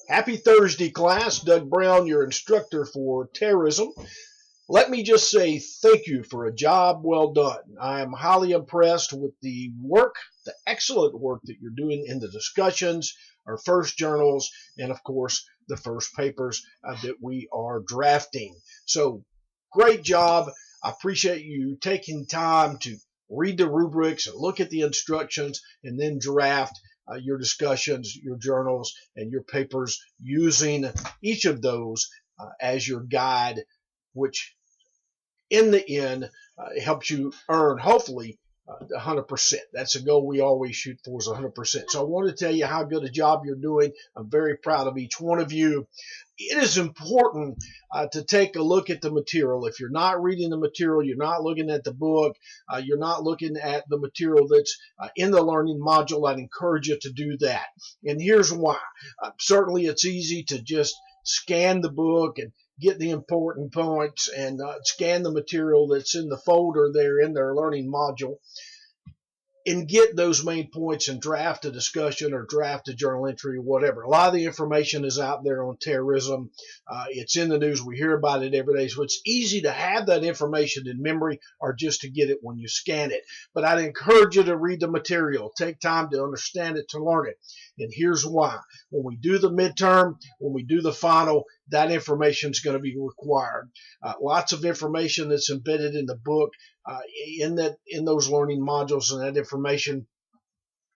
Happy Thursday, class. Doug Brown, your instructor for terrorism. Let me just say thank you for a job well done. I am highly impressed with the work, the excellent work that you're doing in the discussions, our first journals, and of course, the first papers that we are drafting. So, great job. I appreciate you taking time to read the rubrics and look at the instructions and then draft your discussions, your journals, and your papers using each of those as your guide, which in the end helps you earn, hopefully, 100%. That's a goal we always shoot for, is 100%. So I want to tell you how good a job you're doing. I'm very proud of each one of you. It is important to take a look at the material. If you're not reading the material, you're not looking at the book, you're not looking at the material that's in the learning module, I'd encourage you to do that. And here's why. Certainly it's easy to just scan the book and get the important points and scan the material that's in the folder there in their learning module and get those main points and draft a discussion or draft a journal entry or whatever. A lot of the information is out there on terrorism. It's in the news. We hear about it every day. So it's easy to have that information in memory or just to get it when you scan it. But I'd encourage you to read the material. Take time to understand it, to learn it. And here's why. When we do the midterm, when we do the final, that information is going to be required. Lots of information that's embedded in the book, in those learning modules, and that information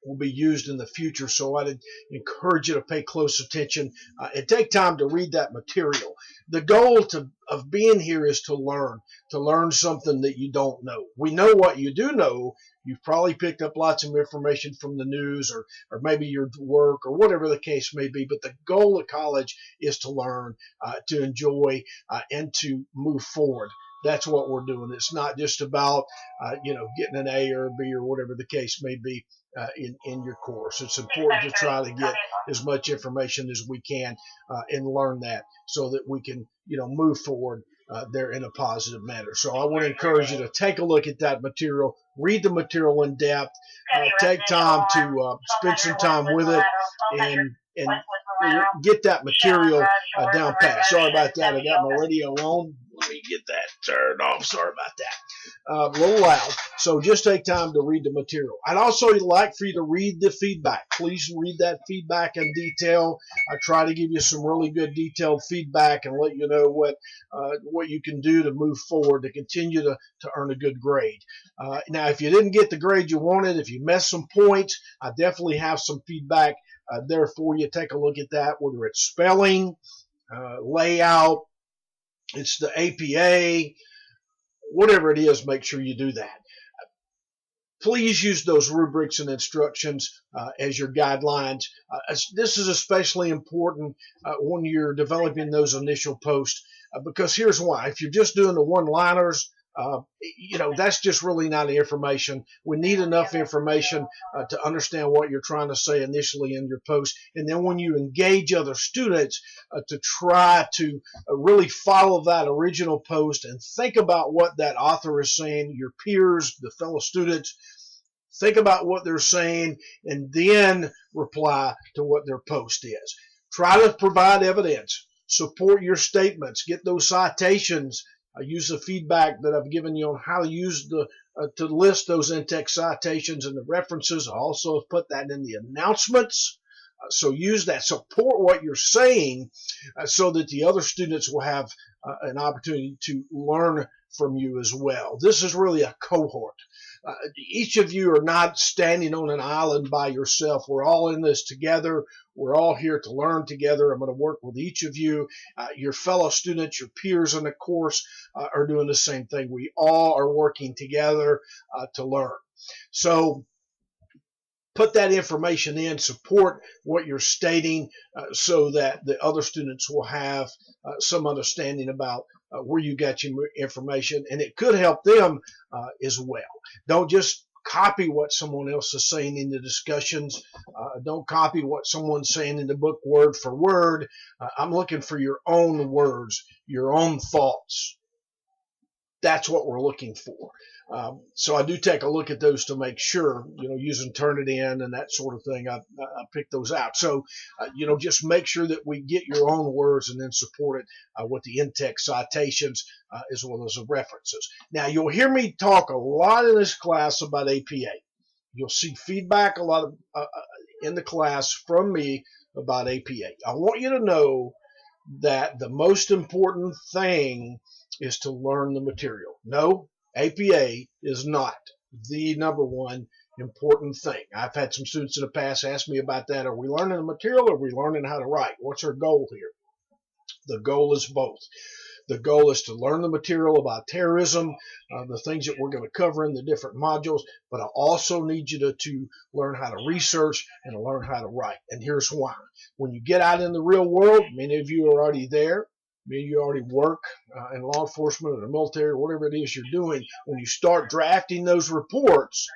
will be used in the future. So I'd encourage you to pay close attention and take time to read that material. The goal of being here is to learn something that you don't know. We know what you do know. You've probably picked up lots of information from the news or maybe your work or whatever the case may be. But the goal of college is to learn, to enjoy, and to move forward. That's what we're doing. It's not just about, getting an A or a B or whatever the case may be in your course. It's important to try to get as much information as we can and learn that so that we can, move forward there in a positive manner. So I want to encourage you to take a look at that material, read the material in depth, take time to spend some time with it, and get that material down pat. Sorry about that. I got my radio on. Let me get that turned off. Sorry about that. A little loud. So just take time to read the material. I'd also like for you to read the feedback. Please read that feedback in detail. I try to give you some really good detailed feedback and let you know what you can do to move forward to continue to earn a good grade. Now, if you didn't get the grade you wanted, if you missed some points, I definitely have some feedback there for you. Take a look at that, whether it's spelling, layout, it's the APA, whatever it is, make sure you do that. Please use those rubrics and instructions as your guidelines. This is especially important when you're developing those initial posts because here's why. If you're just doing the one-liners, that's just really not the information. We need enough information to understand what you're trying to say initially in your post. And then when you engage other students to try to really follow that original post and think about what that author is saying, your peers, the fellow students, think about what they're saying and then reply to what their post is. Try to provide evidence. Support your statements. Get those citations. Use the feedback that I've given you on how to use to list those in-text citations and the references. I also have put that in the announcements. So use that. Support what you're saying so that the other students will have an opportunity to learn from you as well. This is really a cohort. Each of you are not standing on an island by yourself. We're all in this together. We're all here to learn together. I'm going to work with each of you. Your fellow students, your peers in the course are doing the same thing. We all are working together to learn. So put that information in, support what you're stating so that the other students will have some understanding about where you got your information, and it could help them as well. Don't just copy what someone else is saying in the discussions. Don't copy what someone's saying in the book word for word. I'm looking for your own words, your own thoughts. That's what we're looking for. So I do take a look at those to make sure, using Turnitin and that sort of thing. I pick those out. So, just make sure that we get your own words and then support it with the in-text citations as well as the references. Now, you'll hear me talk a lot in this class about APA. You'll see feedback a lot of in the class from me about APA. I want you to know that the most important thing is to learn the material. No, APA is not the number one important thing. I've had some students in the past ask me about that. Are we learning the material or are we learning how to write? What's our goal here? The goal is both. The goal is to learn the material about terrorism, the things that we're going to cover in the different modules, but I also need you to learn how to research and to learn how to write. And here's why. When you get out in the real world, many of you are already there. Maybe you already work in law enforcement or the military or whatever it is you're doing. When you start drafting those reports,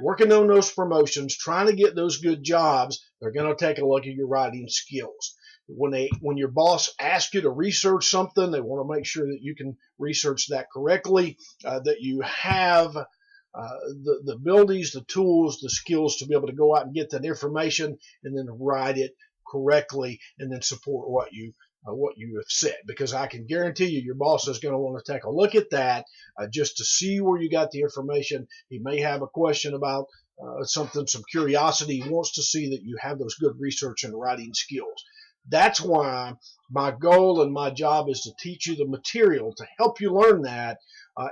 working on those promotions, trying to get those good jobs, they're going to take a look at your writing skills. When your boss asks you to research something, they want to make sure that you can research that correctly, that you have the abilities, the tools, the skills to be able to go out and get that information and then write it correctly and then support what you have said. Because I can guarantee you your boss is going to want to take a look at that just to see where you got the information. He may have a question about something, some curiosity. He wants to see that you have those good research and writing skills. That's why my goal and my job is to teach you the material to help you learn that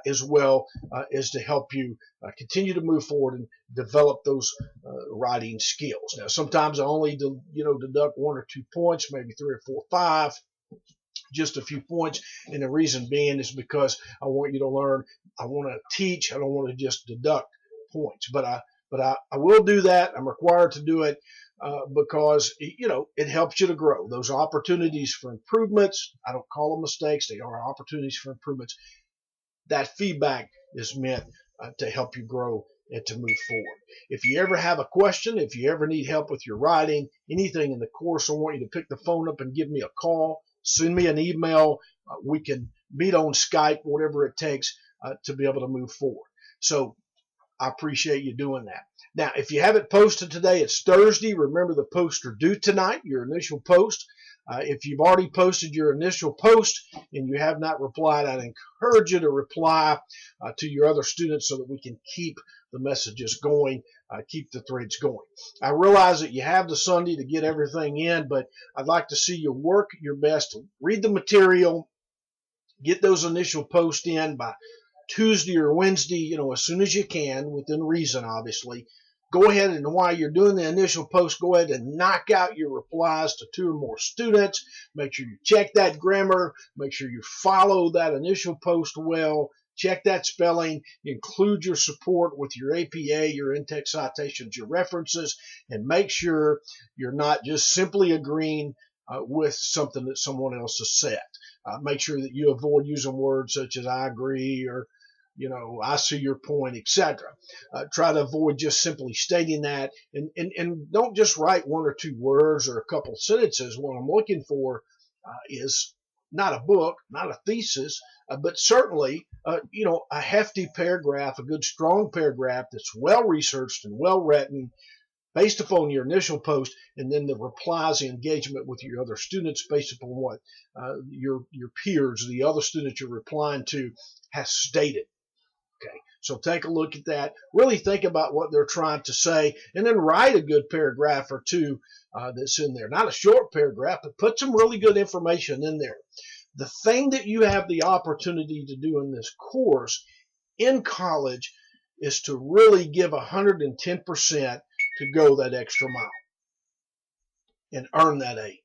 as well as to help you continue to move forward and develop those writing skills. Now, sometimes I only deduct 1 or 2 points, maybe 3 or 4 or 5, just a few points. And the reason being is because I want you to learn. I want to teach. I don't want to just deduct points. But I will do that. I'm required to do it. Because it helps you to grow. Those opportunities for improvements, I don't call them mistakes, they are opportunities for improvements. That feedback is meant to help you grow and to move forward. If you ever have a question, if you ever need help with your writing, anything in the course, I want you to pick the phone up and give me a call, send me an email. We can meet on Skype, whatever it takes to be able to move forward. So I appreciate you doing that. Now, if you haven't posted today, it's Thursday. Remember, the posts are due tonight, your initial post. If you've already posted your initial post and you have not replied, I'd encourage you to reply to your other students so that we can keep the messages going, keep the threads going. I realize that you have the Sunday to get everything in, but I'd like to see you work your best to read the material, get those initial posts in by Tuesday or Wednesday, as soon as you can, within reason, obviously. Go ahead and while you're doing the initial post, go ahead and knock out your replies to 2 or more students. Make sure you check that grammar. Make sure you follow that initial post well. Check that spelling. Include your support with your APA, your in-text citations, your references, and make sure you're not just simply agreeing with something that someone else has said. Make sure that you avoid using words such as I agree or I see your point, etc. Try to avoid just simply stating that, and don't just write 1 or 2 words or a couple sentences. What I'm looking for is not a book, not a thesis, but certainly, a hefty paragraph, a good strong paragraph that's well researched and well written, based upon your initial post, and then the replies, the engagement with your other students based upon what your peers, the other students you're replying to, has stated. Okay, so take a look at that. Really think about what they're trying to say, and then write a good paragraph or 2 that's in there. Not a short paragraph, but put some really good information in there. The thing that you have the opportunity to do in this course in college is to really give 110% to go that extra mile and earn that A.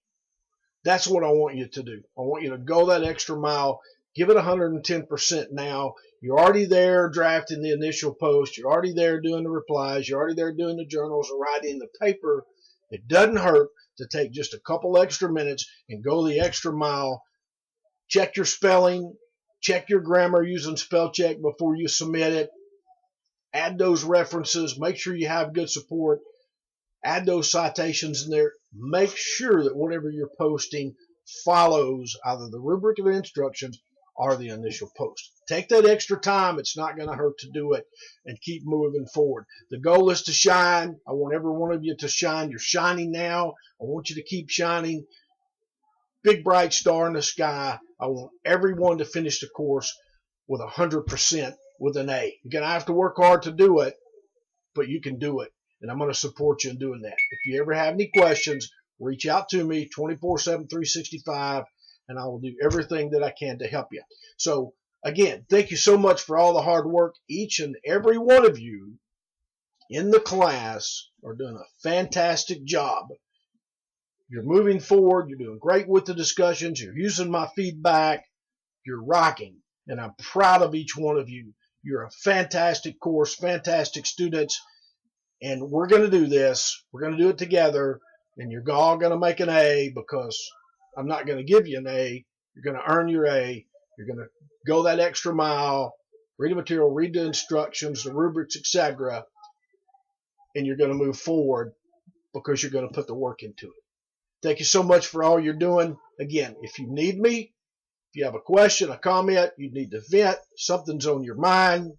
That's what I want you to do. I want you to go that extra mile. Give it 110% now. You're already there drafting the initial post. You're already there doing the replies. You're already there doing the journals or writing the paper. It doesn't hurt to take just a couple extra minutes and go the extra mile. Check your spelling. Check your grammar using spell check before you submit it. Add those references. Make sure you have good support. Add those citations in there. Make sure that whatever you're posting follows either the rubric of instructions are the initial post. Take that extra time. It's not going to hurt to do it and keep moving forward. The goal is to shine. I want every one of you to shine. You're shining now. I want you to keep shining. Big bright star in the sky. I want everyone to finish the course with 100% with an A. You're going to have to work hard to do it, but you can do it. And I'm going to support you in doing that. If you ever have any questions, reach out to me 24/7, 365, and I will do everything that I can to help you. So, again, thank you so much for all the hard work. Each and every one of you in the class are doing a fantastic job. You're moving forward. You're doing great with the discussions. You're using my feedback. You're rocking. And I'm proud of each one of you. You're a fantastic course, fantastic students. And we're going to do this. We're going to do it together. And you're all going to make an A, because I'm not going to give you an A. You're going to earn your A. You're going to go that extra mile, read the material, read the instructions, the rubrics, etc. And you're going to move forward because you're going to put the work into it. Thank you so much for all you're doing. Again, if you need me, if you have a question, a comment, you need to vent, something's on your mind,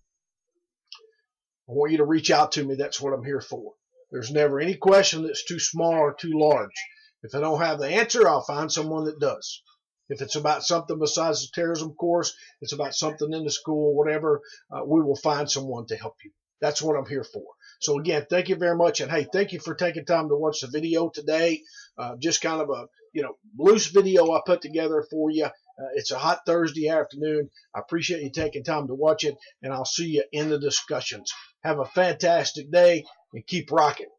I want you to reach out to me. That's what I'm here for. There's never any question that's too small or too large. If I don't have the answer, I'll find someone that does. If it's about something besides the terrorism course, it's about something in the school, whatever, we will find someone to help you. That's what I'm here for. So again, thank you very much. And hey, thank you for taking time to watch the video today. Just kind of a, loose video I put together for you. It's a hot Thursday afternoon. I appreciate you taking time to watch it, and I'll see you in the discussions. Have a fantastic day and keep rocking.